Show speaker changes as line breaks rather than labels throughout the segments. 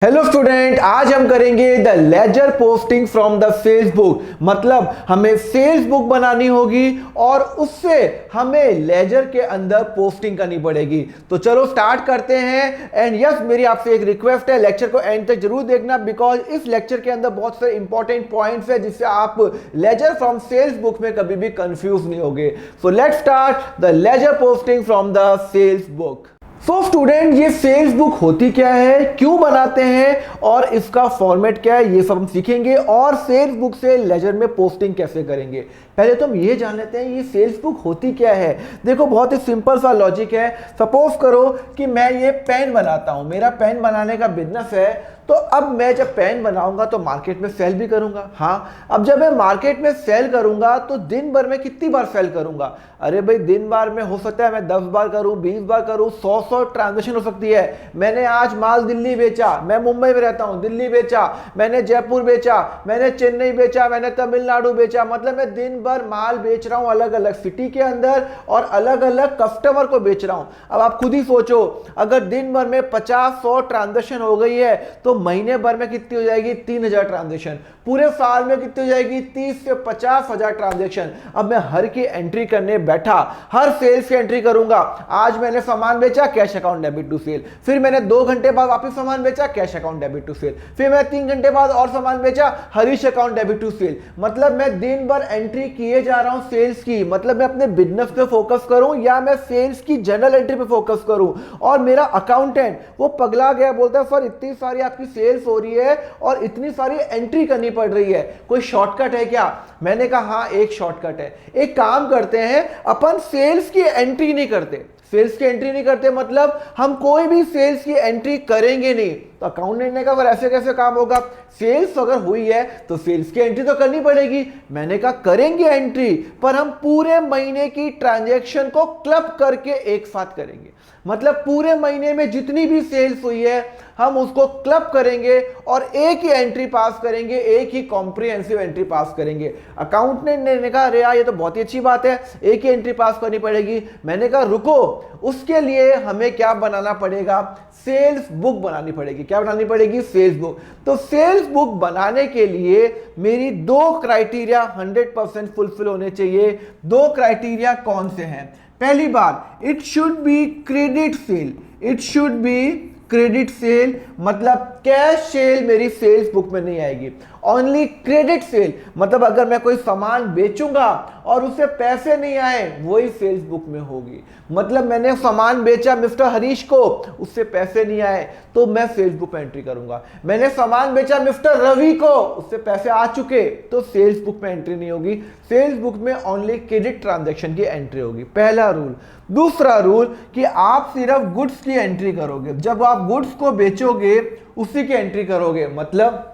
Hello student, आज हम करेंगे the laser posting from the Facebook. मतलब हमें फेसबुक बनानी होगी और उससे हमें लेजर के अंदर पोस्टिंग करनी पड़ेगी। तो चलो स्टार्ट करते हैं। एंड यस, मेरी आपसे एक रिक्वेस्ट है, लेक्चर को एंड तक जरूर देखना, बिकॉज इस लेक्चर के अंदर बहुत सारे इंपॉर्टेंट पॉइंट्स है जिससे आप लेजर फ्रॉम फेसबुक में कभी भी कंफ्यूज नहीं होगे। So let's start the laser posting from the Facebook. So student, ये फेसबुक होती क्या है, क्यों बनाते हैं और इसका फॉर्मेट क्या है, ये सब हम सीखेंगे। और फेसबुक से लेजर में पोस्टिंग कैसे करेंगे, पहले तो हम ये जान लेते हैं ये फेसबुक होती क्या है। देखो, बहुत ही सिंपल सा लॉजिक है। सपोज करो कि मैं ये पेन बनाता हूं, मेरा पेन बनाने का बिजनेस है। तो अब मैं जब पेन बनाऊंगा तो मार्केट में सेल भी करूंगा। हाँ, अब जब मैं मार्केट में सेल करूंगा तो दिन भर में कितनी बार सेल करूंगा? अरे भाई, दिन भर में हो सकता है मैं 10 बार करूं, 20 बार करूं, 100 ट्रांजेक्शन हो सकती है। मैंने आज माल दिल्ली बेचा, मैं मुंबई में रहता हूं, दिल्ली बेचा, मैंने जयपुर बेचा, मैंने चेन्नई बेचा, मैंने तमिलनाडु बेचा। मतलब मैं दिन भर माल बेच रहा हूं अलग अलग सिटी के अंदर और अलग अलग कस्टमर को बेच रहा हूं। अब आप खुद ही सोचो, अगर दिन भर में 50-100 ट्रांजेक्शन हो गई है तो महीने भर में कितनी हो जाएगी? 3000 ट्रांजेक्शन। पूरे साल में कितनी हो जाएगी? 30 से 50,000 ट्रांजेक्शन। अब मैं हर की एंट्री करने बैठा, हर सेल्स की एंट्री करूंगा। आज मैंने सामान बेचा, cash account debit to sale. फिर मैंने 2 घंटे बाद वापस सामान बेचा, cash account debit to sale. फिर मैं 3 घंटे बाद और सामान बेचा, Harish account debit to sale. मतलब मैं दिन भर एंट्री किए जा रहा हूं सेल्स की। मतलब मैं अपने बिजनेस पे फोकस करूं या मैं सेल्स की जनरल एंट्री पे फोकस करूं। और मेरा अकाउंटेंट वो पगला गया, बोलता है सर इतनी सारी आपकी सेल्स हो रही है और इतनी सारी एंट्री करनी पड़ रही है, कोई शॉर्टकट है क्या? मैंने कहा हाँ, एक शॉर्टकट है। एक काम करते हैं, अपन सेल्स की एंट्री नहीं करते। सेल्स की एंट्री नहीं करते मतलब हम कोई भी सेल्स की एंट्री करेंगे नहीं। तो अकाउंटेंट ने कहा ऐसे कैसे काम होगा? सेल्स अगर हुई है तो सेल्स की एंट्री तो करनी पड़ेगी। मैंने कहा करेंगे एंट्री, पर हम पूरे महीने की ट्रांजैक्शन को क्लब करके एक साथ करेंगे। मतलब पूरे महीने में जितनी भी सेल्स हुई है हम उसको क्लब करेंगे और एक ही एंट्री पास करेंगे, एक ही कॉम्प्रिहेंसिव एंट्री पास करेंगे। अकाउंटेंट ने कहा अरे यार, ये तो बहुत ही अच्छी बात है, एक ही एंट्री पास करनी पड़ेगी। मैंने कहा रुको, उसके लिए हमें क्या बनाना पड़ेगा? सेल्स बुक बनानी पड़ेगी। क्या बनानी पड़ेगी? Sales book. तो सेल्स बुक बनाने के लिए मेरी 2 क्राइटेरिया 100% फुलफिल होने चाहिए। 2 क्राइटेरिया कौन से हैं? पहली बात, it should be credit sale. It should be credit sale, मतलब कैश सेल मेरी सेल्स बुक में नहीं आएगी। ओनली क्रेडिट सेल, मतलब अगर मैं कोई सामान बेचूंगा और उसे पैसे नहीं आए, वही सेल्स बुक में होगी। मतलब मैंने सामान बेचा मिस्टर हरीश को, उससे पैसे नहीं आए, तो मैं सेल्स बुक में एंट्री करूंगा। मैंने सामान बेचा मिस्टर रवि को, उससे पैसे आ चुके, तो सेल्स बुक में एंट्री नहीं होगी। सेल्स बुक में ओनली क्रेडिट ट्रांजैक्शन की एंट्री होगी। पहला रूल। दूसरा रूल कि आप सिर्फ गुड्स की एंट्री करोगे। जब आप गुड्स को बेचोगे उसी की एंट्री करोगे। मतलब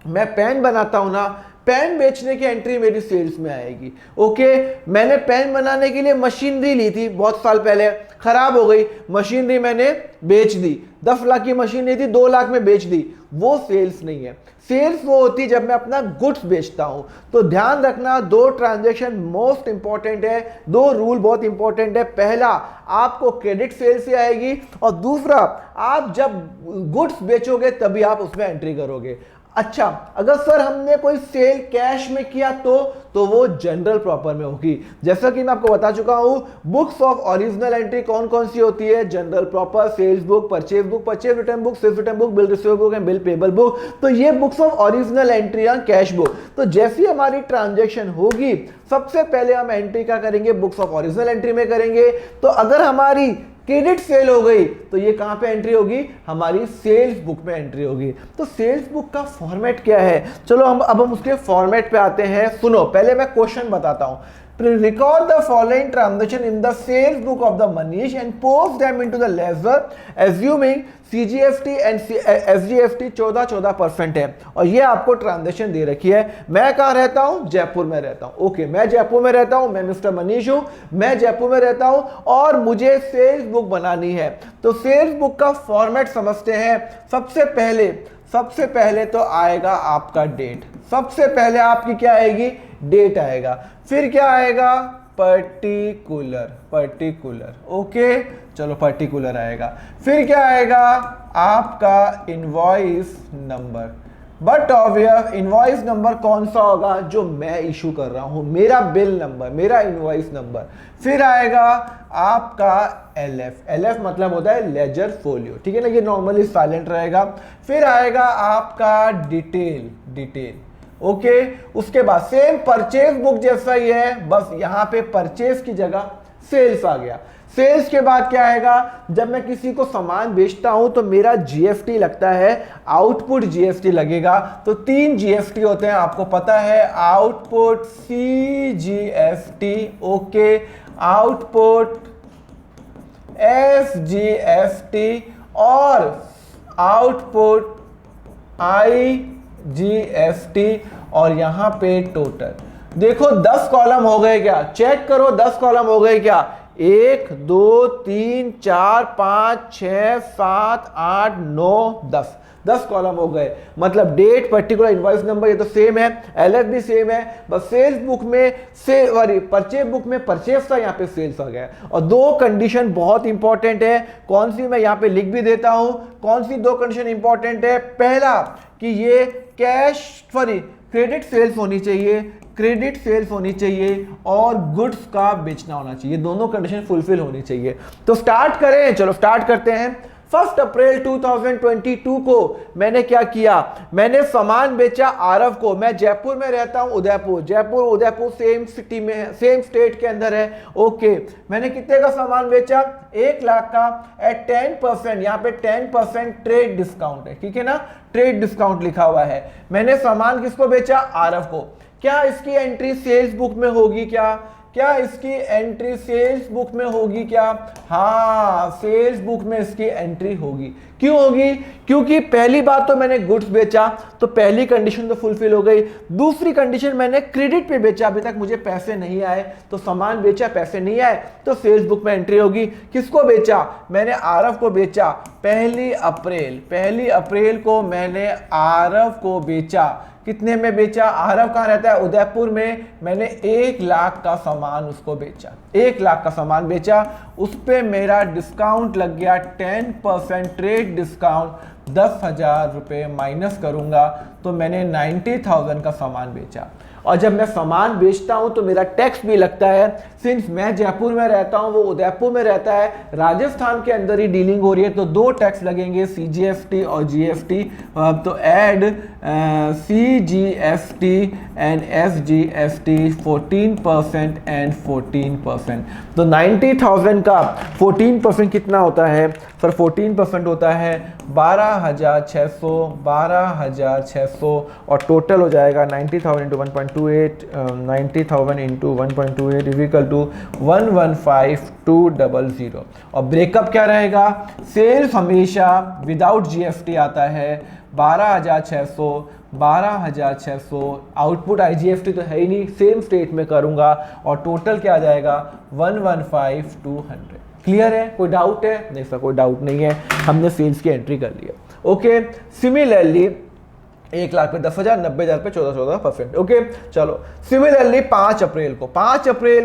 मैं पेन बनाता हूं ना, पेन बेचने की एंट्री मेरी सेल्स में आएगी। ओके, मैंने पेन बनाने के लिए मशीनरी ली थी बहुत साल पहले, खराब हो गई मशीनरी, मैंने बेच दी। 10 लाख की मशीनरी थी, 2 लाख में बेच दी, वो सेल्स नहीं है। सेल्स वो होती है जब मैं अपना गुड्स बेचता हूं। तो ध्यान रखना, 2 ट्रांजैक्शन मोस्ट इंपॉर्टेंट है, 2 रूल बहुत इंपॉर्टेंट है। पहला, आपको क्रेडिट सेल से आएगी, और दूसरा, आप जब गुड्स बेचोगे तभी आप उसमें एंट्री करोगे। अच्छा, अगर सर हमने कोई सेल कैश में किया तो वो जनरल प्रॉपर में होगी। जैसा कि मैं आपको बता चुका हूं, बुक्स ऑफ ओरिजिनल एंट्री कौन कौन सी होती है? Journal proper, sales book, purchase book, purchase return book, sales return book, bill receivable book and bill payable book. तो ये बुक्स ऑफ ओरिजिनल एंट्री या कैश बुक। तो जैसी हमारी ट्रांजैक्शन होगी, सबसे पहले हम एंट्री क्या करेंगे? बुक्स ऑफ ओरिजिनल एंट्री में करेंगे। तो अगर हमारी क्रेडिट सेल हो गई तो ये कहां पे एंट्री होगी? हमारी सेल्स बुक में एंट्री होगी। तो सेल्स बुक का फॉर्मेट क्या है? चलो अब हम उसके फॉर्मेट पे आते हैं। सुनो, पहले मैं क्वेश्चन बताता हूं। Record the following transaction in the sales book of the Manish and post them into the ledger, assuming CGFT and SGFT 14% है। और ये आपको ट्रांजेक्शन दे रखी है। मैं कहाँ रहता हूँ? जयपुर में रहता हूँ। ओके, मैं जयपुर में रहता हूँ, मैं मिस्टर मनीष हूँ, मैं जयपुर में रहता हूँ और मुझे सेल्स बुक बनानी है। तो सेल्स बुक का फॉर्मेट समझते हैं। सबसे पहले तो आएगा आपका डेट। सबसे पहले आपकी क्या आएगी? डेट आएगा। फिर क्या आएगा? पर्टिकुलर ओके, चलो पर्टिकुलर आएगा। फिर क्या आएगा आपका invoice number, but obvious invoice number कौन सा होगा, जो मैं इशू कर रहा हूं, मेरा बिल नंबर, मेरा इनवॉइस नंबर। फिर आएगा आपका एलएफ मतलब होता है लेजर फोलियो, ठीक है ना, ये नॉर्मली साइलेंट रहेगा। फिर आएगा आपका डिटेल ओके। उसके बाद सेम परचेज बुक जैसा ही है, बस यहां पे परचेज की जगह सेल्स आ गया। सेल्स के बाद क्या आएगा, जब मैं किसी को सामान बेचता हूं तो मेरा जीएसटी लगता है, आउटपुट जीएसटी लगेगा। तो 3 जीएसटी होते हैं, आपको पता है, output CGST okay, output SGST और आउटपुट आईजीएसटी, और यहां पे टोटल देखो 10 कॉलम हो गए क्या, चेक करो 10 कॉलम हो गए क्या, 1 2 3 4 5 6 7 8 9 10 कॉलम हो गए। मतलब डेट, पर्टिकुलर, इनवॉइस नंबर, ये तो सेम है, एलएफ भी सेम है, बस सेल्स बुक में परचेज बुक में परचेज था, यहाँ पे सेल्स आ गया। और 2 कंडीशन बहुत इंपॉर्टेंट है, कौन सी मैं यहाँ पे लिख भी देता हूं, कौन सी 2 कंडीशन इंपॉर्टेंट है। पहला कि ये क्रेडिट सेल्स होनी चाहिए, और गुड्स का बेचना होना चाहिए, दोनों कंडीशन फुलफिल होनी चाहिए। तो स्टार्ट करें, चलो स्टार्ट करते हैं। 1 अप्रैल 2022 को मैंने क्या किया, मैंने सामान बेचा आरव को। मैं जयपुर में रहता हूं, उदयपुर सेम सिटी में है, सेम स्टेट के अंदर है ओके। मैंने कितने का सामान बेचा, 1 लाख का एट 10%, यहाँ पे 10% ट्रेड डिस्काउंट है, ठीक है ना, ट्रेड डिस्काउंट लिखा हुआ है। मैंने सामान किसको बेचा, आरव को। क्या इसकी एंट्री सेल्स बुक में होगी क्या इसकी एंट्री सेल्स बुक में होगी क्या, हाँ सेल्स बुक में इसकी एंट्री होगी। क्यों होगी, क्योंकि पहली बात तो मैंने गुड्स बेचा, तो पहली कंडीशन तो फुलफिल हो गई। दूसरी कंडीशन, मैंने क्रेडिट पे बेचा, अभी तक मुझे पैसे नहीं आए, तो सामान बेचा, पैसे नहीं आए, तो सेल्स बुक में एंट्री होगी। किसको बेचा, मैंने आरव को बेचा, 1 अप्रैल को मैंने आरव को बेचा। कितने में बेचा, आरव कहाँ रहता है, उदयपुर में। मैंने 1 लाख का सामान उसको बेचा, 1 लाख का सामान बेचा, उस पे मेरा डिस्काउंट लग गया 10% ट्रेड डिस्काउंट, 10,000 रुपये माइनस करूंगा तो मैंने 90,000 का सामान बेचा। और जब मैं सामान बेचता हूं तो मेरा टैक्स भी लगता है, सिंस मैं जयपुर में रहता हूं, वो उदयपुर में रहता है, राजस्थान के अंदर ही डीलिंग हो रही है, तो 2 टैक्स लगेंगे, सीजीएसटी और जीएसटी। तो add CGST and SGST 14% and 14%। तो 90,000 का 14% कितना होता है सर, 14% होता है 12,600 और टोटल हो जाएगा 90,000 इंटू 1.28, 90,000 इंटू 1.28 इक्वल टू 115,200। और ब्रेकअप क्या रहेगा, सेल्स हमेशा विदाउट जीएसटी आता है 12,600, आउटपुट आईजीएसटी तो है ही नहीं, सेम स्टेट में करूंगा, और टोटल क्या आ जाएगा 115,200। क्लियर है, कोई डाउट है, नहीं सर कोई डाउट नहीं है, हमने सेल्स की एंट्री कर ली है ओके। सिमिलरली 1 लाख पे 10,000, 90,000 पे 14% ओके। चलो सिमिलरली 5 अप्रैल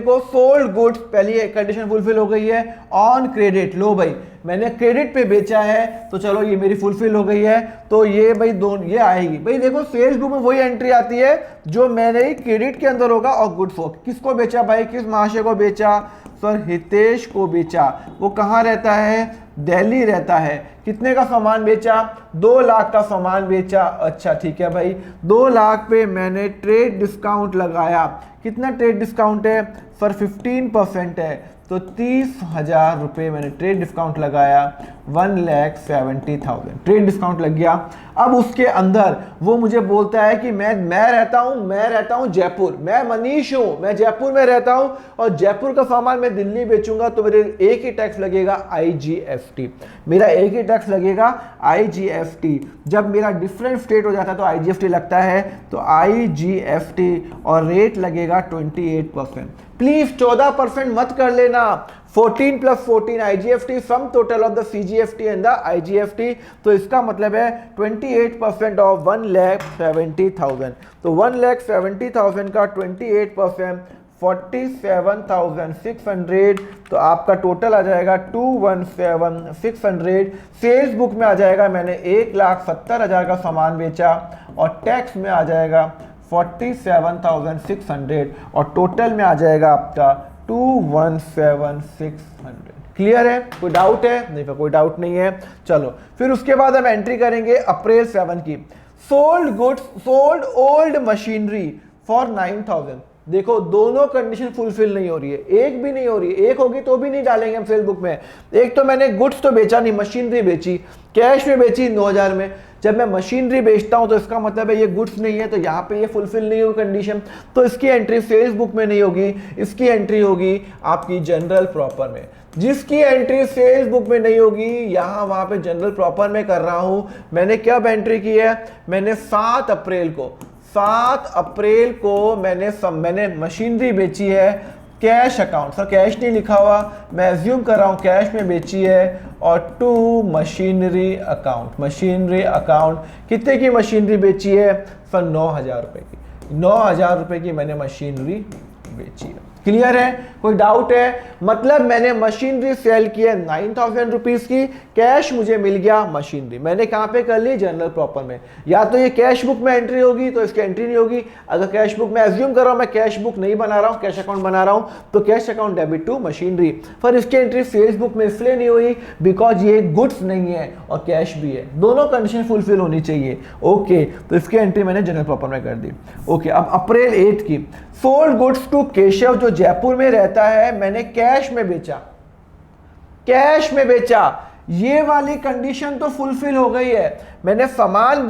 को सोल्ड गुड्स, पहली कंडीशन फुलफिल हो गई है, ऑन क्रेडिट। लो भाई मैंने क्रेडिट पे बेचा है, तो चलो ये मेरी फुलफिल हो गई है, तो ये भाई दोनों ये आएगी। भाई देखो सेल्स बुक में वही एंट्री आती है जो मैंने ही क्रेडिट के अंदर होगा, और गुड्स हो। किसको बेचा भाई, किस महाशय को बेचा, सर हितेश को बेचा। वो कहाँ रहता है, दिल्ली रहता है। कितने का सामान बेचा, 2 लाख का सामान बेचा। अच्छा ठीक है भाई, 2 लाख पे मैंने ट्रेड डिस्काउंट लगाया। कितना ट्रेड डिस्काउंट है सर, 15% है, तो 30,000 रुपये मैंने ट्रेड डिस्काउंट लगाया, 1,70,000 ट्रेड डिस्काउंट लग गया। अब उसके अंदर वो मुझे बोलता है कि मैं रहता हूं जयपुर, मैं मनीष हूं, मैं जयपुर में रहता हूं, और जयपुर का सामान मैं दिल्ली बेचूंगा, तो मेरे एक ही टैक्स लगेगा आईजीएसटी, मेरा एक ही टैक्स लगेगा आईजीएसटी। जब मेरा डिफरेंट स्टेट हो जाता है तो आईजीएसटी लगता है, तो आईजीएसटी और रेट लगेगा 28%। प्लीज 14% मत कर लेना, 14 + 14 IGFT, sum total of the CGFT and the IGFT. तो इसका मतलब है 28% ऑफ 1,70,000। तो 1,70,000 का 28% 47,600, तो आपका टोटल आ जाएगा 217,600। सेल्स बुक में आ जाएगा मैंने 1,70,000 का सामान बेचा और टैक्स में आ जाएगा 47,600 और टोटल में आ जाएगा आपका 217,600। क्लियर है? कोई डाउट है? नहीं, कोई डाउट नहीं है। चलो फिर उसके बाद हम एंट्री करेंगे अप्रैल 7 की। Sold goods, sold old machinery for 9,000। देखो दोनों कंडीशन फुलफिल नहीं हो रही है, एक भी नहीं हो रही है। एक होगी तो भी नहीं डालेंगे हम फेसबुक में। एक तो मैंने गुड्स तो बेचा नहीं, मशीनरी बेची, कैश में बेची 9,000 में। जब मैं मशीनरी बेचता हूं तो इसका मतलब है ये गुड्स नहीं है, तो यहाँ पे ये फुलफिल नहीं होगी कंडीशन, तो इसकी एंट्री सेल्स बुक में नहीं होगी, इसकी एंट्री होगी आपकी जनरल प्रॉपर में। जिसकी एंट्री सेल्स बुक में नहीं होगी यहाँ वहां पे जनरल प्रॉपर में कर रहा हूं। मैंने कब एंट्री की है? मैंने 7 अप्रैल को मैंने मशीनरी बेची है, कैश अकाउंट, सर कैश नहीं लिखा हुआ, मैं एज्यूम कर रहा हूँ कैश में बेची है, और टू मशीनरी अकाउंट कितने की मशीनरी बेची है? सर 9,000 रुपए की, 9,000 रुपए की मैंने मशीनरी बेची है। क्लियर है? कोई डाउट है? मतलब मैंने मशीनरी सेल की है 9,000 रुपीज की, कैश मुझे मिल गया मशीनरी। मैंने कहां पे कर ली? जनरल प्रॉपर में। या तो ये कैश बुक में एंट्री होगी तो इसकी एंट्री नहीं होगी। अगर कैश बुक में एज्यूम कर रहा हूं, मैं कैश बुक नहीं बना रहा हूं, कैश अकाउंट बना रहा हूं, तो cash account debit to machinery. पर इसकी एंट्री सेल्स बुक में इसलिए नहीं हुई बिकॉज ये गुड्स नहीं है और कैश भी है, दोनों कंडीशन फुलफिल होनी चाहिए। ओके, तो इसकी एंट्री मैंने जनरल प्रॉपर में कर दी। ओके, अब अप्रैल 8 की। सोल्ड गुड्स टू केशव जो जयपुर में रहता है, मैंने कैश में बेचा। ये वाली कंडीशन तो फुलफिल हो गई है। मैंने सामान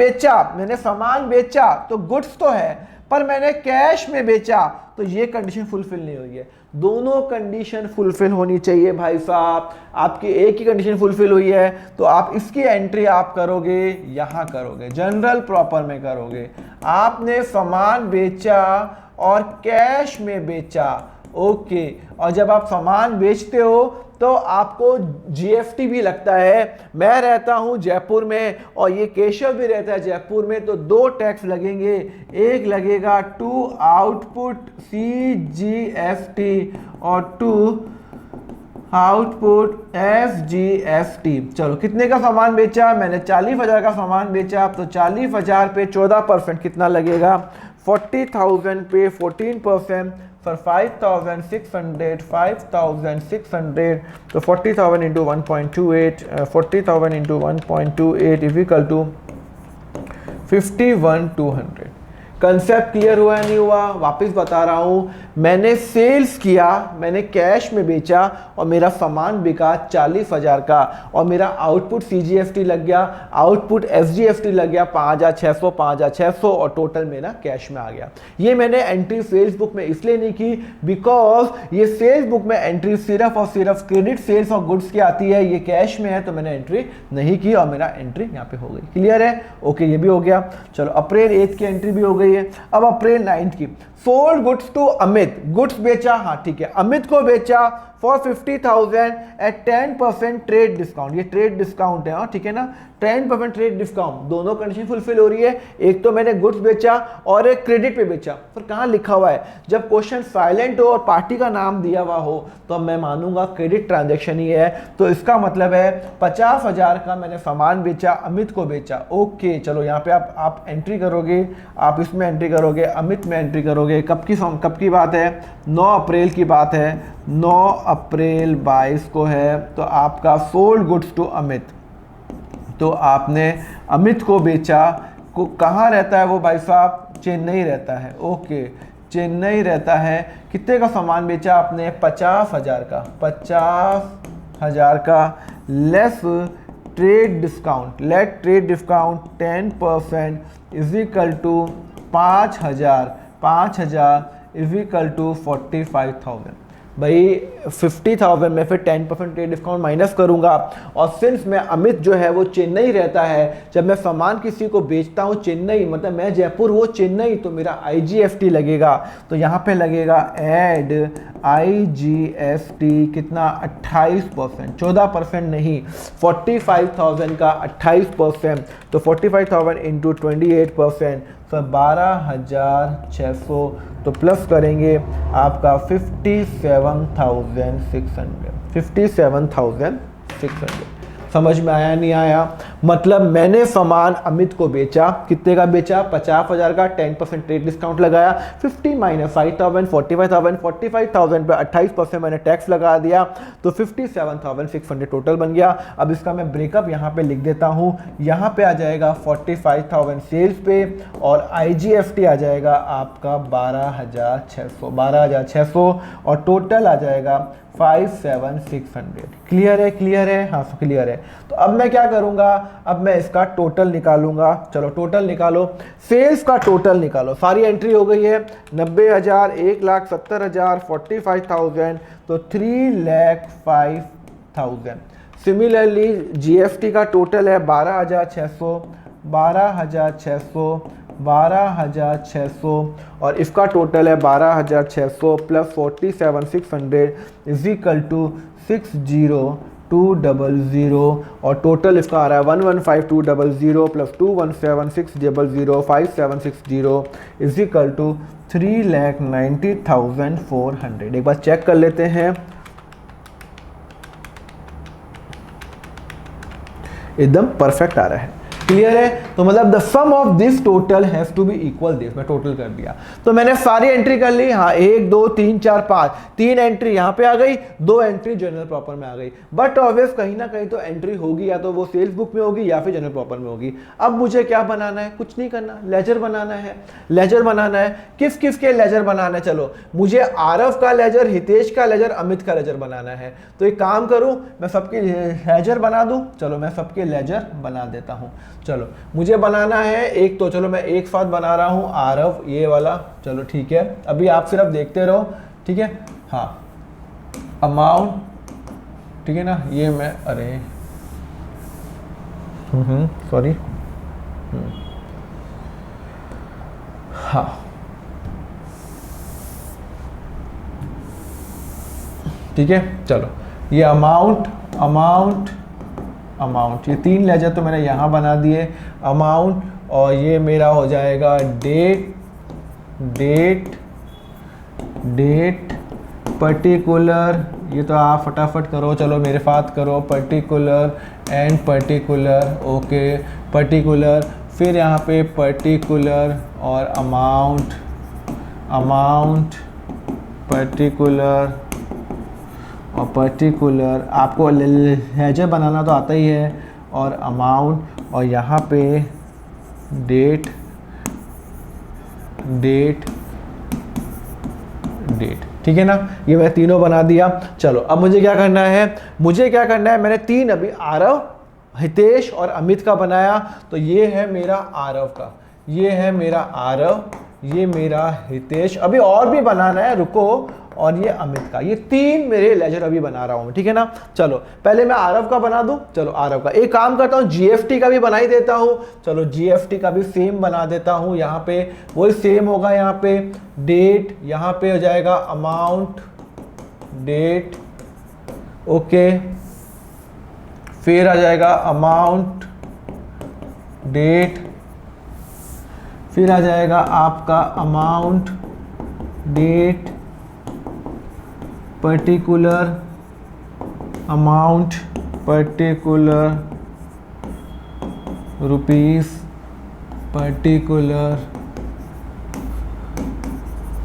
बेचा तो गुड्स तो है, पर मैंने कैश में बेचा तो ये कंडीशन फुलफिल नहीं हुई है। दोनों कंडीशन फुलफिल होनी चाहिए भाई साहब। आपकी एक ही कंडीशन फुलफिल हुई है तो आप इसकी एंट्री आप करोगे, यहां करोगे, जनरल प्रॉपर में करोगे। आपने सामान बेचा और कैश में बेचा। ओके, और जब आप सामान बेचते हो तो आपको जीएसटी भी लगता है। मैं रहता हूं जयपुर में और ये केशव भी रहता है जयपुर में, तो 2 टैक्स लगेंगे। एक लगेगा टू आउटपुट CGST और टू आउटपुट FGST। चलो, कितने का सामान बेचा? मैंने 40,000 का सामान बेचा, तो 40,000 पे 14% कितना लगेगा? 40,000 पे 14% for 5,600, तो 40,000 into 1.28, 40,000 into 1.28 is equal to 51,200। Concept clear हुआ है नहीं हुआ? वापस बता रहा हूं, मैंने सेल्स किया, मैंने कैश में बेचा और मेरा सामान बिका 40,000 का, और मेरा आउटपुट CGST लग गया, आउटपुट SGST लग गया 5,600 और टोटल मेरा कैश में आ गया। ये मैंने एंट्री सेल्स बुक में इसलिए नहीं की बिकॉज ये सेल्स बुक में एंट्री सिर्फ और सिर्फ क्रेडिट सेल्स और गुड्स की आती है, ये कैश में है, तो मैंने एंट्री नहीं की और मेरा एंट्री यहाँ पे हो गई। क्लियर है? ओके, ये भी हो गया। चलो, अप्रैल 8 की एंट्री भी हो गई है। अब अप्रैल 9 की। Sold goods to Amit, goods बेचा, हाँ ठीक है, अमित को बेचा फॉर 50,000 एट 10% ट्रेड डिस्काउंट। ये ट्रेड डिस्काउंट है, ठीक है ना, 10% ट्रेड डिस्काउंट। दोनों कंडीशन फुलफिल हो रही है। एक तो मैंने गुड्स बेचा और एक क्रेडिट पे बेचा। पर कहाँ लिखा हुआ है? जब क्वेश्चन साइलेंट हो और पार्टी का नाम दिया हुआ हो तो मैं मानूंगा क्रेडिट ट्रांजेक्शन ही है। तो इसका मतलब है 50,000 का मैंने सामान बेचा, अमित को बेचा। ओके, चलो यहाँ पे आप एंट्री करोगे, आप इसमें एंट्री करोगे, अमित में एंट्री करोगे। कब की बात है? 9 अप्रैल की बात है। 9 अप्रैल 22 को है। तो आपका सोल्ड गुड्स टू अमित, तो आपने अमित को बेचा। को कहाँ रहता है वो भाई साहब? चेन्नई रहता है। ओके, चेन्नई रहता है। कितने का सामान बेचा आपने? 50,000 का। 50,000 का less trade discount, let trade discount 10% is equal to 5,000 is equal to 45,000। भाई 50,000 में फिर 10% ट्रेड डिस्काउंट माइनस करूंगा, और सिंस मैं अमित जो है वो चेन्नई रहता है, जब मैं सामान किसी को बेचता हूं चेन्नई, मतलब मैं जयपुर वो चेन्नई, तो मेरा IGST लगेगा। तो यहाँ पे लगेगा ऐड IGST कितना? 28%, 14% नहीं, 45,000 का 28%, तो 45,000 इंटू 28%, तो 12,600, तो प्लस करेंगे आपका 57,600। समझ में आया नहीं आया? मतलब मैंने सामान अमित को बेचा, कितने का बेचा? 50,000 का, 10% ट्रेड डिस्काउंट लगाया, 50 माइनस 5,000, 45,000, 45,000 पे 28% मैंने टैक्स लगा दिया, तो 57,600 टोटल बन गया। अब इसका मैं ब्रेकअप यहाँ पे लिख देता हूँ। यहाँ पे आ जाएगा 45,000 सेल्स पे और IGFT आ जाएगा आपका 12,600 और टोटल आ जाएगा 57,600। क्लियर है? क्लियर है? हाँ क्लियर है। तो अब मैं क्या करूंगा, अब मैं इसका टोटल निकालूंगा। चलो टोटल निकालो, सेल्स का टोटल निकालो। सारी एंट्री हो गई है, 90,000, 1,70,000, 45,000, तो 3,05,000। सिमिलरली GST का टोटल है 12,600, 12,600 और इसका टोटल है 12,600 प्लस 47,600 इज इक्वल टू 60,200 और टोटल इसका आ रहा है 115,200 प्लस 217,600 5760 इज इक्वल टू 3,90,400। एक बार चेक कर लेते हैं, एकदम परफेक्ट आ रहा है। क्लियर है? तो मतलब the sum of this total has to be equal this. मैं टोटल कर दिया, तो मैंने सारी एंट्री कर ली। हाँ 1 2 3 4 5, 3 एंट्री यहाँ पे आ गई, 2 एंट्री जनरल प्रॉपर में आ गई। बट ऑब्वियस कहीं ना कहीं तो एंट्री होगी, या तो वो सेल्स बुक में होगी या फिर जनरल प्रॉपर में होगी। अब मुझे क्या बनाना है? कुछ नहीं करना, लेजर बनाना है। लेजर बनाना है, किस किस के लेजर बनाना है? चलो मुझे आरव का लेजर, हितेश का लेजर, अमित का लेजर बनाना है। तो एक काम करूं, मैं सबके लेजर बना दूं। चलो मैं सबके लेजर बना देता हूं। चलो मुझे बनाना है एक, तो चलो मैं एक साथ बना रहा हूं आरव ये वाला। चलो ठीक है, अभी आप सिर्फ देखते रहो, ठीक है। हाँ अमाउंट, ठीक है ना, ये मैं अरे सॉरी हाँ ठीक है। चलो ये अमाउंट अमाउंट अमाउंट, ये 3 लेजर तो मैंने यहाँ बना दिए, अमाउंट, और ये मेरा हो जाएगा डेट डेट डेट पर्टिकुलर। ये तो आप फटाफट करो, चलो मेरे साथ करो, particular and particular. Okay particular, फिर यहाँ पे पर्टिकुलर और अमाउंट अमाउंट पर्टिकुलर और पर्टिकुलर। आपको लेजर बनाना तो आता ही है, और अमाउंट, और यहाँ पे डेट डेट डेट, ठीक है ना। ये मैं तीनों बना दिया। चलो अब मुझे क्या करना है, मुझे क्या करना है, मैंने 3 अभी आरव, हितेश और अमित का बनाया। तो ये है मेरा आरव का, ये है मेरा आरव, ये मेरा हितेश, अभी और भी बनाना है, रुको, और ये अमित का। ये 3 मेरे लेजर अभी बना रहा हूं, ठीक है ना। चलो पहले मैं आरव का बना दूं। चलो आरव का एक काम करता हूं, GST का भी बना ही देता हूं। चलो GST का भी सेम बना देता हूं। यहाँ पे वही सेम होगा, यहाँ पे डेट, यहाँ पे हो जाएगा अमाउंट डेट, ओके, फिर आ जाएगा अमाउंट डेट, फिर आ जाएगा आपका amount date particular, amount particular rupees, particular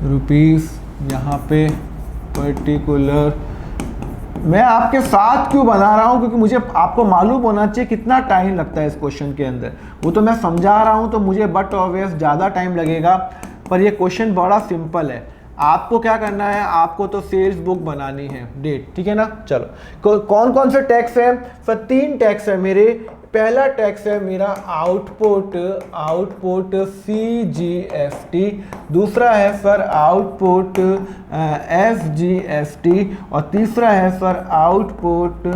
rupees, यहाँ पे पर्टिकुलर। मैं आपके साथ क्यों बना रहा हूँ, क्योंकि मुझे आपको मालूम होना चाहिए कितना टाइम लगता है इस क्वेश्चन के अंदर। वो तो मैं समझा रहा हूँ तो मुझे बट ऑब्वियस ज़्यादा टाइम लगेगा, पर ये क्वेश्चन बड़ा सिंपल है। आपको क्या करना है, आपको तो सेल्स बुक बनानी है, डेट, ठीक है ना। चलो कौन कौन से टैक्स है? सर 3 टैक्स है मेरे। पहला टैक्स है मेरा आउटपुट CGST, दूसरा है सर आउटपुट SGST, और तीसरा है सर आउटपुट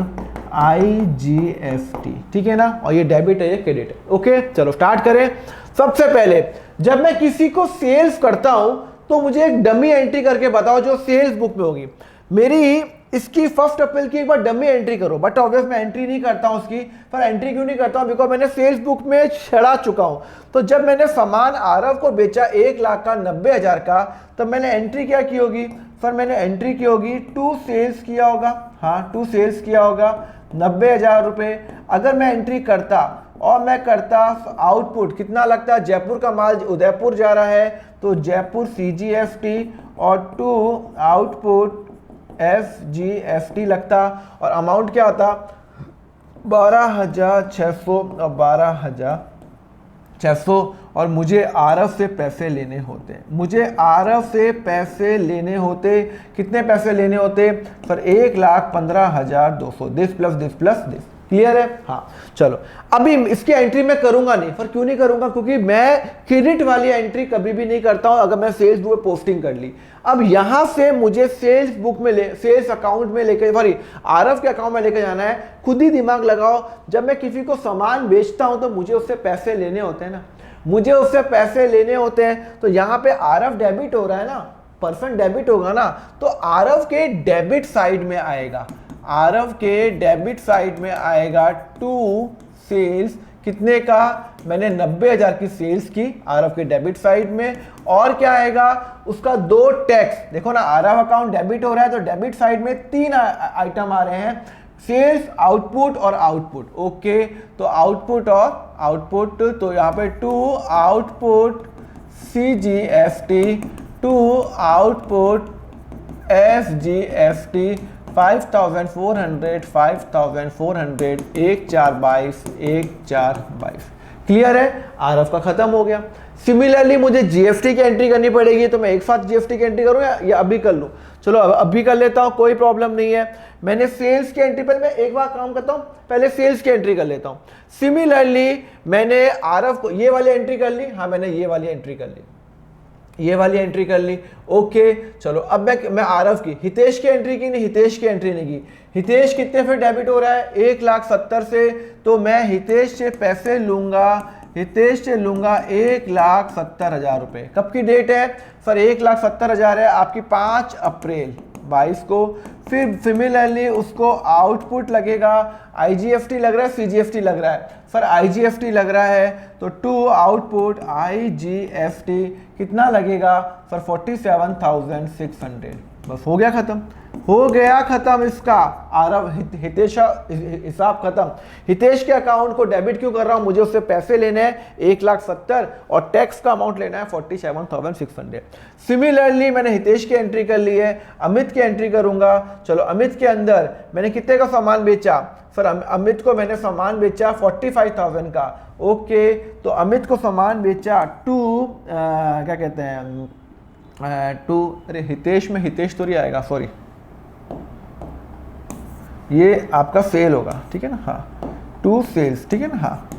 IGST, ठीक है ना। और ये डेबिट है, ये क्रेडिट है। ओके चलो स्टार्ट करें। सबसे पहले जब मैं किसी को सेल्स करता हूं तो मुझे एक डमी एंट्री करके बताओ जो सेल्स बुक में होगी। मेरी इसकी 1 अप्रैल की एक बार डमी एंट्री करो, बट ऑब्वियस मैं एंट्री नहीं करता हूं उसकी। पर एंट्री क्यों नहीं करता हूं? बिकॉज मैंने सेल्स बुक में चढ़ा चुका हूं। तो जब मैंने सामान आरव को बेचा 1,90,000 का, तब मैंने एंट्री क्या की होगी? फिर मैंने एंट्री की होगी टू सेल्स किया होगा, हाँ टू सेल्स किया होगा 90,000 रुपये। अगर मैं एंट्री करता और मैं करता आउटपुट कितना लगता है, जयपुर का माल उदयपुर जा रहा है तो जयपुर CGFT और टू आउटपुट FGFT लगता, और अमाउंट क्या होता 12,600 और 12,600, और मुझे आरव से पैसे लेने होते। मुझे आरव से पैसे लेने होते, कितने पैसे लेने होते? पर 1,15,200, this plus this plus this. Clear है? हाँ चलो, अभी इसकी एंट्री मैं करूंगा नहीं। पर क्यों नहीं करूंगा? क्योंकि मैं क्रेडिट वाली एंट्री कभी भी नहीं करता हूं अगर मैं सेल्स बुक में पोस्टिंग कर ली। अब यहां से मुझे सेल्स बुक में सेल्स अकाउंट में लेकर, सॉरी आरव के अकाउंट में लेकर जाना है। खुद ही दिमाग लगाओ, जब मैं किसी को सामान बेचता हूं तो मुझे उससे पैसे लेने होते हैं ना, मुझे उससे पैसे लेने होते हैं। तो यहाँ पे आरव डेबिट हो रहा है ना, परसेंट डेबिट होगा ना, तो आरव के डेबिट साइड में आएगा, आरव के डेबिट साइड में आएगा टू सेल्स, कितने का? मैंने 90,000 की सेल्स की आरव के डेबिट साइड में। और क्या आएगा? उसका 2 टैक्स। देखो ना, आरव अकाउंट डेबिट हो रहा है तो डेबिट साइड में 3 आइटम आ रहे हैं, सेल्स, आउटपुट और आउटपुट। ओके, तो आउटपुट और आउटपुट, तो यहाँ पे to output CGFT, to output FGFT, 5,400, 5,400, 1,422। Clear है? आरव का खत्म हो गया। सिमिलरली मुझे GST की एंट्री करनी पड़ेगी, तो मैं एक साथ GST की एंट्री करूं या अभी कर लूं? चलो अभी कर लेता हूं, कोई प्रॉब्लम नहीं है। मैंने सेल्स की एंट्री पर, मैं एक बार काम करता हूं, पहले सेल्स की एंट्री कर लेता हूं। सिमिलरली मैंने आरव को ये वाली एंट्री कर ली, हाँ मैंने ये वाली एंट्री कर ली, ये वाली एंट्री कर ली। ओके चलो, अब मैं आरव की, हितेश की एंट्री की नहीं, हितेश की एंट्री नहीं की। हितेश कितने फिर डेबिट हो रहा है? 1,70,000 से, तो मैं हितेश से पैसे लूंगा, हितेश से लूंगा 1,70,000 रुपये। कब की डेट है सर? 1,70,000 है आपकी 5 अप्रैल 22 को। फिर सिमिलरली उसको आउटपुट लगेगा, IGFT लग रहा है, CGFT लग रहा है सर? IGFT लग रहा है, तो टू आउटपुट IGFT कितना लगेगा सर? 47,600। बस हो गया खत्म, हो गया खत्म इसका आरव हितेश हिसाब खत्म। हितेश के अकाउंट को डेबिट क्यों कर रहा हूं? मुझे उससे पैसे लेने हैं 1,70,000 और टैक्स का अमाउंट लेना है 47,600। सिमिलरली मैंने हितेश की एंट्री कर ली है, अमित की एंट्री करूंगा। चलो अमित के अंदर मैंने कितने का सामान बेचा सर? अमित को मैंने सामान बेचा 45,000 का। ओके, तो अमित को सामान बेचा टू क्या कहते हैं टू, अरे हितेश में हितेश तो नहीं आएगा, सॉरी ये आपका सेल होगा, ठीक है ना? हाँ टू सेल्स, ठीक है ना? हाँ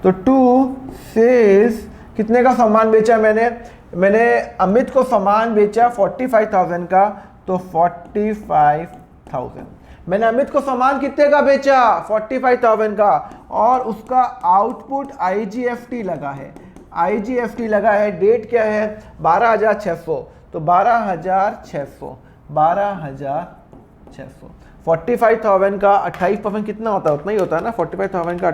तो टू सेल्स कितने का सामान बेचा मैंने अमित को सामान बेचा 45,000 का, तो 45,000 मैंने अमित को सामान कितने का बेचा? 45,000 का, और उसका आउटपुट IGFT लगा है, IGFT लगा है। डेट क्या है? 12,600, तो 12,600, 12,600। 45,000 का 28% कितना होता है? उतना ही होता है ना, 45,000 का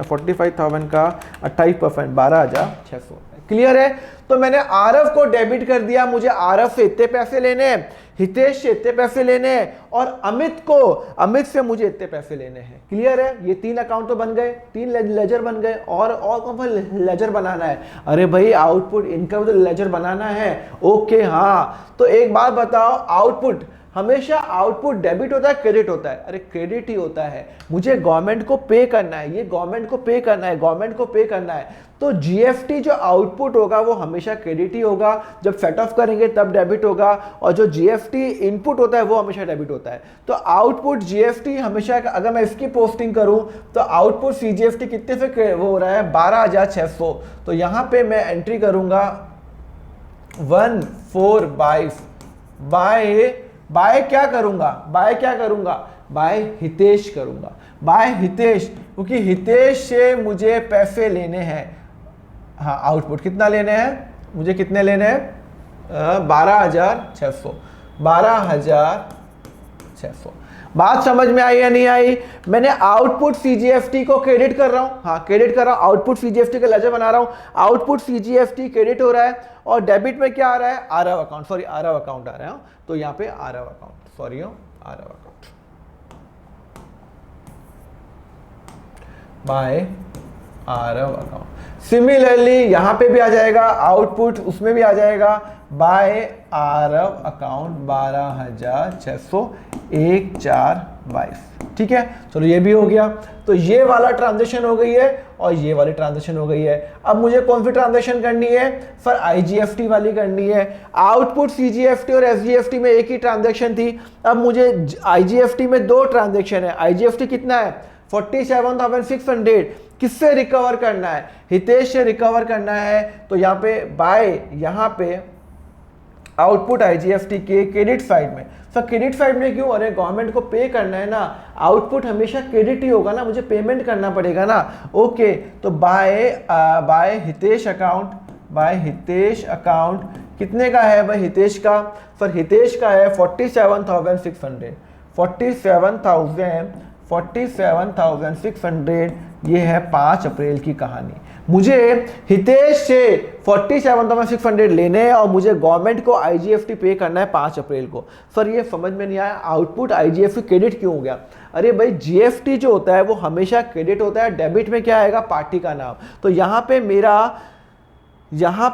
45,000 का 28%, 12,600। क्लियर है? तो मैंने आरव को डेबिट कर दिया, मुझे आरव से इतने पैसे लेने हैं, हितेश से इतने पैसे लेने हैं, और अमित से मुझे इतने पैसे लेने हैं। क्लियर है? ये 3 अकाउंट तो बन गए, 3 लेजर बन गए। और कौन सा लेजर बनाना है? अरे भाई आउटपुट इनकम तो लेजर बनाना है। ओके हाँ, तो एक बात बताओ, आउटपुट हमेशा आउटपुट डेबिट होता है क्रेडिट होता है? अरे क्रेडिट ही होता है। मुझे गवर्नमेंट को पे करना है, ये गवर्नमेंट को पे करना है, गवर्नमेंट को पे करना है, तो GST जो आउटपुट होगा वो हमेशा क्रेडिट ही होगा। जब सेट ऑफ करेंगे तब डेबिट होगा, और जो GST इनपुट होता है वो हमेशा डेबिट होता है। तो आउटपुट GST हमेशा, अगर मैं इसकी पोस्टिंग करूं तो आउटपुट CGFT कितने से वो हो रहा है? 12,600। तो यहां पे मैं एंट्री करूंगा 1,422 बाय क्या करूंगा? बाय हितेश करूंगा, बाय हितेश, क्योंकि हितेश से मुझे पैसे लेने हैं। हाँ आउटपुट कितना लेने हैं? मुझे कितने लेने हैं? 12,600, 12,600। बात समझ में आई या नहीं आई? मैंने आउटपुट सीजीएफटी को क्रेडिट कर रहा हूं, हाँ क्रेडिट कर रहा हूं, आउटपुट सीजीएफटी का लेजर बना रहा हूं, आउटपुट सीजीएफटी क्रेडिट हो रहा है और डेबिट में क्या आ रहा है? Aarav account, sorry Aarav account आ रहा है, तो यहां पे Aarav account, sorry Aarav account by Aarav account. Similarly यहां पे भी आ जाएगा आउटपुट, उसमें भी आ जाएगा बाय आरव अकाउंट 12,601,422। ठीक है, चलो ये भी हो गया। तो ये वाला ट्रांजेक्शन हो गई है और ये वाली ट्रांजेक्शन हो गई है। अब मुझे कौन सी ट्रांजेक्शन करनी है? सर आईजीएफटी वाली करनी है। आउटपुट सीजीएफटी और एसजीएफटी में एक ही ट्रांजेक्शन थी, अब मुझे आईजीएफटी में दो ट्रांजेक्शन है। आईजीएफटी कितना है? 47,600। किससे रिकवर करना है? हितेश से रिकवर करना है। तो यहाँ पे बाय, यहाँ पे आउटपुट आईजीएफटी के क्रेडिट साइड में। सर क्रेडिट साइड में क्यों? अरे गवर्नमेंट को पे करना है ना, आउटपुट हमेशा क्रेडिट ही होगा ना, मुझे पेमेंट करना पड़ेगा ना। ओके, तो by Hitesh account, by Hitesh account कितने का है भाई हितेश का? सर हितेश का है 47,600। 47,600 ये है 5 अप्रैल की कहानी। मुझे हितेश से 47,600 लेने हैं और मुझे गवर्नमेंट को आईजीएफटी पे करना है 5 अप्रैल को। सर ये समझ में नहीं आया, आउटपुट आईजीएफटी क्रेडिट क्यों हो गया? अरे भाई जीएफटी जो होता है वो हमेशा क्रेडिट होता है, डेबिट में क्या आएगा? पार्टी का नाम। तो यहाँ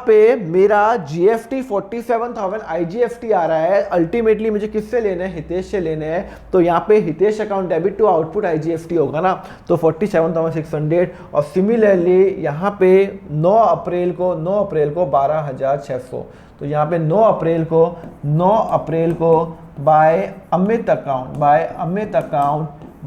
पे मेरा जीएफटी 47,000 आईजीएफटी आ रहा है। अल्टीमेटली मुझे किससे लेना है? हितेश से लेने हैं। तो यहाँ पे Hitesh account debit to output IGFT होगा ना, तो 47,600। और सिमिलरली यहाँ पे 9 अप्रैल को 12,600। तो यहाँ पे 9 अप्रैल को बाय अमित अकाउंट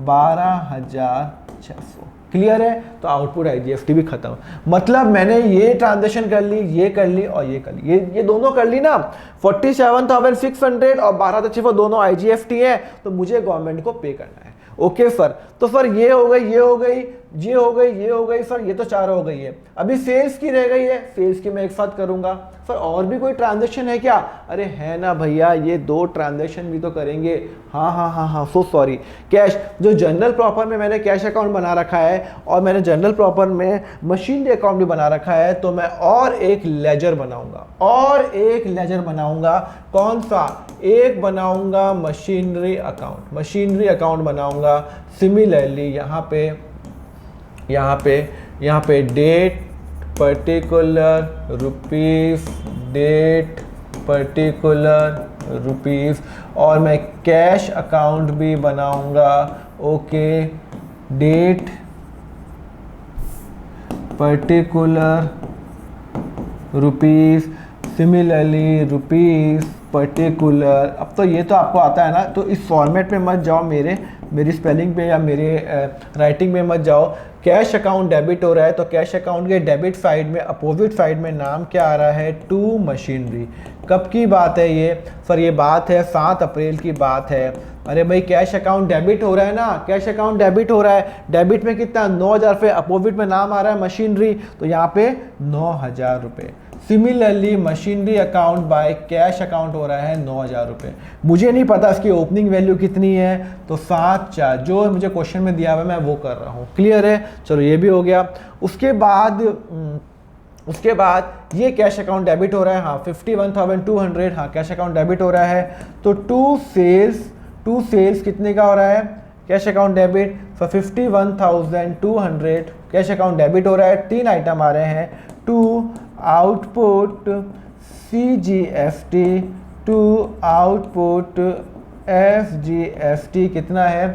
12,600। क्लियर है? तो आउटपुट आईजीएफटी भी खत्म। मतलब मैंने ये ट्रांजेक्शन कर ली, ये कर ली और ये कर ली, ये दोनों कर ली ना। 47,600 और 12,600 दोनों आईजीएफटी है, तो मुझे गवर्नमेंट को पे करना है। ओके सर, तो सर ये हो गई, ये हो गई, ये हो गई, ये हो गई सर, ये तो 4 हो गई है। अभी सेल्स की रह गई है, सेल्स की मैं एक साथ करूंगा। सर और भी कोई ट्रांजेक्शन है क्या? अरे है ना भैया, ये 2 ट्रांजेक्शन भी तो करेंगे। हाँ, सो सॉरी। कैश, जो जनरल प्रॉपर में मैंने कैश अकाउंट बना रखा है और मैंने जनरल प्रॉपर में मशीनरी अकाउंट भी बना रखा है, तो मैं और एक लेजर बनाऊंगा। कौन सा? एक बनाऊंगा मशीनरी अकाउंट बनाऊंगा। सिमिलरली यहाँ पे डेट पर्टिकुलर रुपीस और मैं कैश अकाउंट भी बनाऊंगा। Okay, date particular rupees, similarly rupees particular. अब तो ये तो आपको आता है ना, तो इस फॉर्मेट में मत जाओ, मेरी स्पेलिंग पे या मेरे राइटिंग में मत जाओ। कैश अकाउंट डेबिट हो रहा है, तो कैश अकाउंट के डेबिट साइड में अपोजिट साइड में नाम क्या आ रहा है? To machinery. कब की बात है ये? सर ये बात है 7 अप्रैल की बात है। अरे भाई कैश अकाउंट डेबिट हो रहा है ना, कैश अकाउंट डेबिट हो रहा है, डेबिट में कितना? 9,000 रुपये, अपोजिट में नाम आ रहा है मशीनरी, तो यहाँ पे 9,000 रुपये। Similarly machinery account by cash account हो रहा है 9,000 रुपये। मुझे नहीं पता इसकी ओपनिंग वैल्यू कितनी है, तो 7/4 जो मुझे क्वेश्चन में दिया हुआ है मैं वो कर रहा हूँ। क्लियर है? चलो ये भी हो गया। उसके बाद ये कैश अकाउंट डेबिट हो रहा है, हाँ 51,200, हाँ कैश अकाउंट डेबिट हो रहा है। तो टू सेल्स कितने का हो रहा है? Cash account debit 51,200 cash account debit हो रहा है। 3 आइटम आ रहे हैं, to output CGFT, to output FGFT कितना है?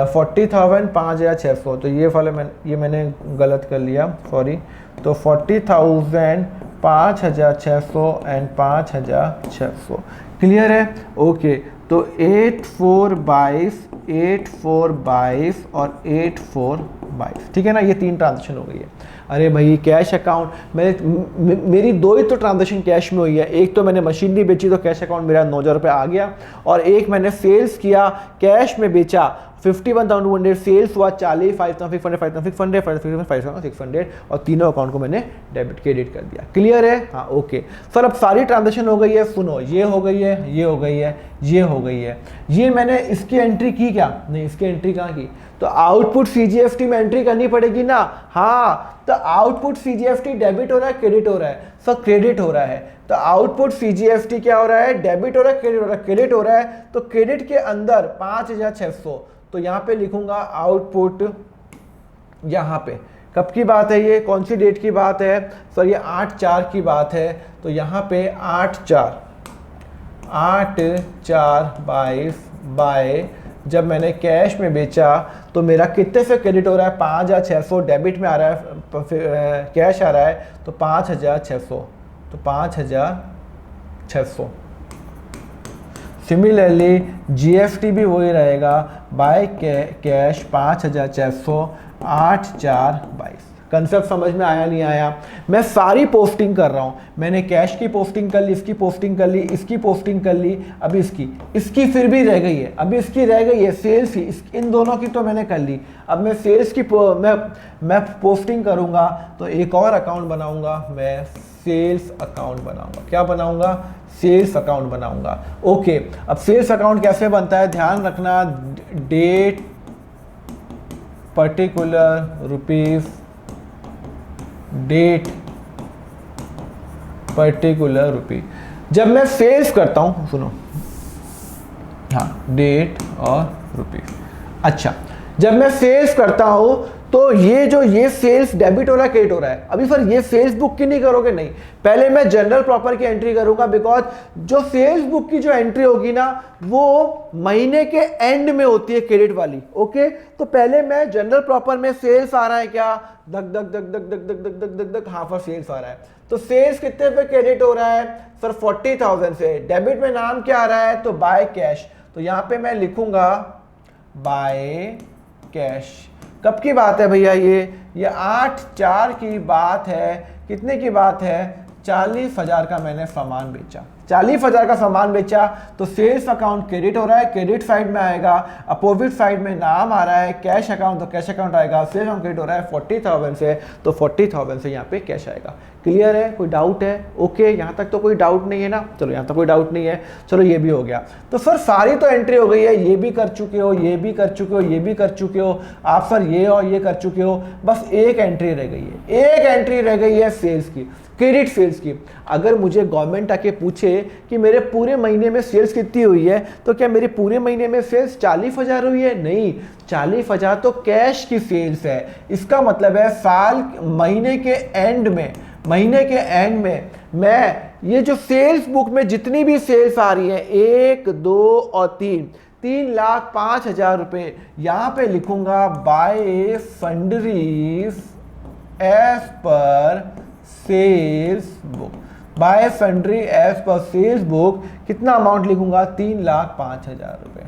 40,000 5,600। तो ये वाला मैंने गलत कर लिया, सॉरी। तो 40,000 5,600 एंड 5,600। क्लियर है? ओके, तो 8,422 और 8,422, ठीक है ना। ये 3 ट्रांजेक्शन हो गई है। अरे भाई कैश अकाउंट मेरी 2 ही तो ट्रांजेक्शन कैश में हुई है। एक तो मैंने मशीनरी बेची तो कैश अकाउंट मेरा 9,000 रुपये आ गया, और एक मैंने सेल्स किया कैश में बेचा 51,200 सेल्स हुआ 40, 5,600, 5,600, 5,600 और तीनों अकाउंट को मैंने डेबिट क्रेडिट कर दिया। क्लियर है? हाँ ओके सर, अब सारी ट्रांजेक्शन हो गई है। सुनो, ये हो गई है, ये हो गई है, ये हो गई है, ये मैंने इसकी एंट्री की क्या? नहीं, इसकी एंट्री कहाँ की? तो आउटपुट सीजीएफटी में एंट्री करनी पड़ेगी ना। हाँ, तो आउटपुट सीजीएफटी डेबिट हो रहा है क्रेडिट हो रहा है? सर क्रेडिट हो रहा है। तो आउटपुट सीजीएफटी क्या हो रहा है? डेबिट हो रहा है क्रेडिट हो रहा है? क्रेडिट हो रहा है। तो क्रेडिट के अंदर 5,600, तो यहाँ पे लिखूंगा आउटपुट। यहाँ पे कब की बात है? ये कौन सी डेट की बात है? सर ये 8/4 की बात है। तो यहाँ पे 8/4/22 बाय, जब मैंने कैश में बेचा तो मेरा कितने से क्रेडिट हो रहा है? 5,600 डेबिट में आ रहा है, कैश आ रहा है तो 5,600, तो 5,600। सिमिलरली जीएफटी भी वही रहेगा, बाय कैश 5,600, 8/4/22। कंसेप्ट समझ में आया नहीं आया? मैं सारी पोस्टिंग कर रहा हूँ, मैंने कैश की पोस्टिंग कर ली, इसकी पोस्टिंग कर ली, इसकी पोस्टिंग कर ली, अभी इसकी फिर भी रह गई है, अभी इसकी रह गई है सेल्स ही, इन दोनों की तो मैंने कर ली। अब मैं सेल्स की मैं पोस्टिंग करूँगा तो एक और अकाउंट बनाऊँगा, मैं सेल्स अकाउंट बनाऊँगा। क्या बनाऊँगा? सेल्स अकाउंट बनाऊँगा। ओके, अब सेल्स अकाउंट कैसे बनता है? ध्यान रखना, date particular rupees, date particular rupee. जब मैं सेल्स करता हूं, सुनो, हाँ डेट और रुपीज। अच्छा, जब मैं सेल्स करता हूं तो ये सेल्स डेबिट हो रहा है क्रेडिट हो रहा है? अभी सर ये सेल्स बुक की नहीं करोगे? नहीं, पहले मैं जनरल प्रॉपर की एंट्री करूंगा, बिकॉज जो सेल्स बुक की जो एंट्री होगी ना वो महीने के एंड में होती है क्रेडिट वाली। ओके, तो पहले मैं जनरल प्रॉपर में सेल्स आ रहा है क्या? धक धक धक धक धक धक धक धक धक धक, हाँ पर सेल्स आ रहा है। तो सेल्स कितने पे क्रेडिट हो रहा है? सर 40,000 से। डेबिट में नाम क्या आ रहा है? तो बाय कैश। तो यहां पे मैं लिखूंगा बाय कैश। कब की बात है भैया? ये 8/4 की बात है। कितने की बात है? 40,000 का मैंने सामान बेचा, 40,000 का सामान बेचा, तो सेल्स अकाउंट क्रेडिट हो रहा है, क्रेडिट साइड में आएगा। अपोजिट साइड में नाम आ रहा है कैश अकाउंट, तो कैश अकाउंट आएगा। सेल्स अकाउंट क्रेडिट हो रहा है 40,000 से, तो 40,000 से यहाँ पे कैश आएगा। क्लियर है? कोई डाउट है? ओके, यहाँ तक तो कोई डाउट नहीं है ना? चलो यहाँ तक कोई डाउट नहीं है। चलो ये भी हो गया। तो सर सारी तो एंट्री हो गई है, ये भी कर चुके हो, ये भी कर चुके हो, ये भी कर चुके हो आप सर, ये और ये कर चुके हो, बस एक एंट्री रह गई है। एक एंट्री रह गई है सेल्स की, क्रेडिट सेल्स की। अगर मुझे गवर्नमेंट आके पूछे कि मेरे पूरे महीने में सेल्स कितनी हुई है, तो क्या मेरे पूरे महीने में सेल्स 40,000 हुई है? नहीं, 40,000 तो कैश की सेल्स है। इसका मतलब है महीने के एंड में मैं ये जो सेल्स बुक में जितनी भी सेल्स आ रही है 1, 2 और 3,05,000 रुपए, यहां पे लिखूंगा by sundries as per sales book. By sundry as per sales book कितना अमाउंट लिखूंगा? 3,05,000 रुपए।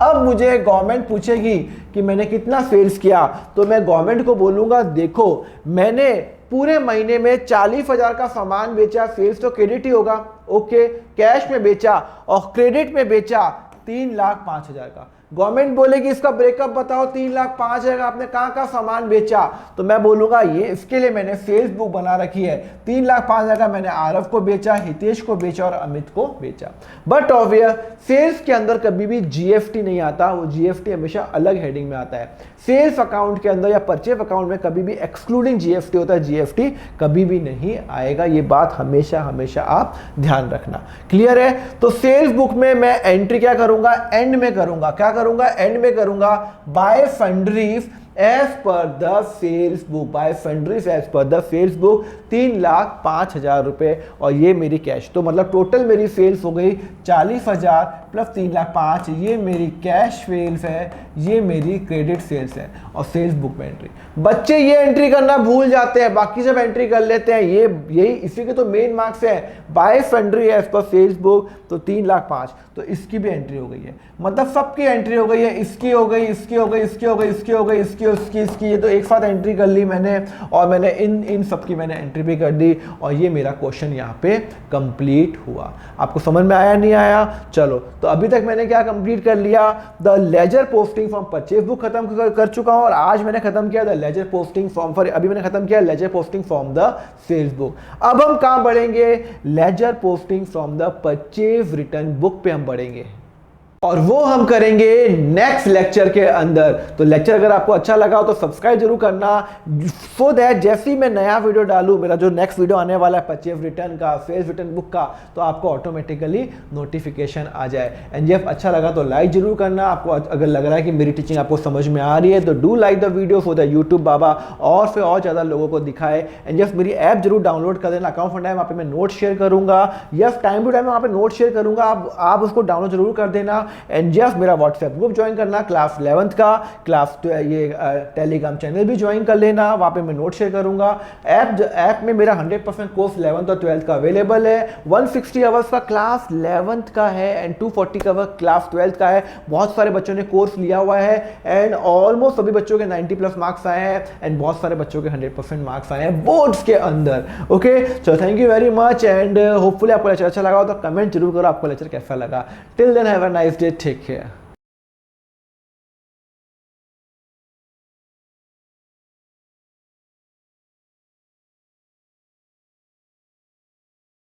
अब मुझे गवर्नमेंट पूछेगी कि मैंने कितना सेल्स किया, तो मैं गवर्नमेंट को बोलूंगा देखो मैंने पूरे महीने में 40,000 का सामान बेचा, सेल्स तो क्रेडिट ही होगा। ओके, कैश में बेचा और क्रेडिट में बेचा 3,05,000 का। गवर्नमेंट बोलेगी इसका ब्रेकअप बताओ, 3,05,000 का आपने कहाँ सामान बेचा, तो मैं बोलूंगा ये इसके लिए मैंने सेल्स बुक बना रखी है। 3,05,000 का मैंने आरव को बेचा, हितेश को बेचा और अमित को बेचा। बट ऑब्वियस सेल्स के अंदर कभी भी जीएफटी नहीं आता, वो जीएफटी हमेशा अलग हेडिंग में आता है। सेल्स अकाउंट के अंदर या परचेज अकाउंट में कभी भी एक्सक्लूडिंग जीएफटी होता है, जीएफटी कभी भी नहीं आएगा। ये बात हमेशा हमेशा आप ध्यान रखना। क्लियर है? तो सेल्स बुक में मैं एंट्री क्या करूंगा? एंड में करूंगा। क्या करूंगा? एंड में करूंगा by sundries as per the sales book. By sundries as per the sales book 3,05,000 रुपए और ये मेरी कैश। तो मतलब टोटल मेरी सेल्स हो गई 40,000 प्लस 3,05,000। ये मेरी कैश सेल्स है, ये मेरी क्रेडिट सेल्स है और सेल्स बुक में एंट्री। बच्चे ये एंट्री करना भूल जाते हैं, बाकी सब एंट्री कर लेते हैं। यही इसी के तो मेन मार्क्स है। By sundry as per sales book तो 3,05,000, तो इसकी भी एंट्री हो गई है। मतलब सबकी एंट्री हो गई है। इसकी हो गई, इसकी हो गई, इसकी हो गई, इसकी हो गई, इसकी इसकी ये तो एक साथ एंट्री कर ली मैंने, और मैंने इन सब की मैंने एंट्री भी कर दी, और ये मेरा क्वेश्चन यहाँ पे कंप्लीट हुआ। आपको समझ में आया नहीं आया? चलो, तो अभी तक मैंने क्या कंप्लीट कर लिया, the laser posting from purchase book खत्म कर चुका हूँ, और आज मैंने खत्म किया द लेजर पोस्टिंग फ्रॉम अभी मैंने खत्म किया ledger posting from the sales book. अब हम कहाँ बढ़ेंगे? Ledger posting from the purchase return book पे हम बढ़ेंगे, और वो हम करेंगे नेक्स्ट लेक्चर के अंदर। तो लेक्चर अगर आपको अच्छा लगा हो तो सब्सक्राइब जरूर करना, सो दैट जैसे ही मैं नया वीडियो डालूं, मेरा जो नेक्स्ट वीडियो आने वाला है परचेज रिटर्न का, सेल्स रिटर्न बुक का, तो आपको ऑटोमेटिकली नोटिफिकेशन आ जाए। एंड जब अच्छा लगा तो लाइक जरूर करना। आपको अगर लग रहा है कि मेरी टीचिंग आपको समझ में आ रही है तो do like the video for the YouTube बाबा, और फिर और ज़्यादा लोगों को दिखाए। एंड जस्ट मेरी ऐप जरूर डाउनलोड कर देना, अकाउंट फंडा है, वहाँ पे मैं नोट शेयर करूँगा। यस, टाइम टू टाइम वहाँ पे नोट शेयर करूँगा, आप उसको डाउनलोड जरूर कर देना। एंड जस्ट मेरा व्हाट्सएप ग्रुप ज्वाइन करना क्लास 11th का, क्लास ये टेलीग्राम चैनल भी ज्वाइन कर लेना, वहाँ पे मैं नोट शेयर करूँगा। ऐप में मेरा 100% कोर्स 11th और 12th का अवेलेबल है। 160 आवर्स का क्लास 11th का है एंड 240 का क्लास 12th का है। बहुत सारे बच्चों ने कोर्स लिया हुआ है एंड ऑलमोस्ट सभी बच्चों के 90+ मार्क्स आए हैं एंड बहुत सारे बच्चों के 100% मार्क्स आए हैं बोर्ड्स के अंदर। Okay, so thank you very much and hopefully आपको लेक्चर अच्छा लगा हो तो कमेंट जरूर करो आपको लेक्चर कैसा लगा। Till then have a nice day, take care.